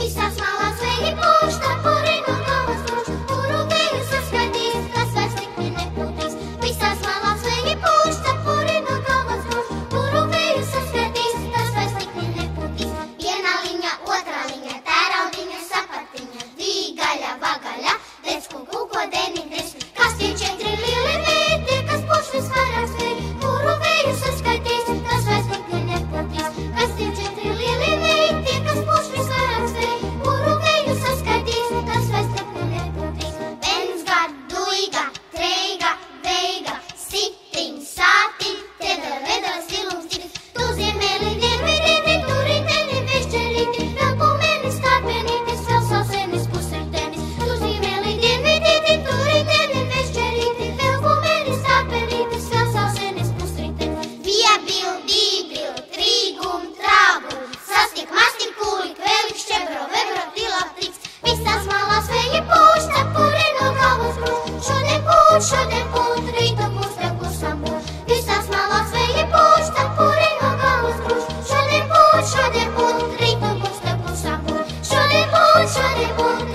Visās malās vēji pūš, cepuri no galvas grūž, kuru vēju saskatīs, kas vairs likmi nepūtīs. Visās malās vēji pūš, cepuri no galvas grūž, kuru vēju saskatīs, kas vairs likmi nepūtīs. Viena liņa, otrā liņa, tēraudiņa, sapatiņa, vīgaļa, vagaļa, decku, kukodeni, desmit. Kas tie četri lieli vēji, kas pūš visvairāk vēji, kuru vēju saskatīs, kas vairs likmi nepūtīs. Kas tie četri lieli vēji, kas pūš visvairāk vēji, kuru vēju saskatīs, kas vairs likmi nepūtīs. Vensga, duiga, treiga, veiga, sitiņ, sātiņ, tedra, vedra, silums, tiks. Tu ziemeli, dienvidīti, turiteni, vešķerīti, vēl pumenis, kāpenītis, vēl sausenis, pusritenis. Tu ziemeli, dienvidīti, turiteni, vešķerīti, vēl pumenis, kāpenītis, vēl sausenis, pusritenis. Viebil, dībil, trīgum, trābum, sastik, mastik, kūlik, vēlik, šķebro, vebro, tilap, tiks. Visās malās vēji pūš, cepuri no galvas grūž, šodien pūt, rītu būs tev klusam būs. Visās malās vēji pūš, cepuri no galvas grūž, šodien pūt, rītu būs tev klusam būs. Šodien pūt,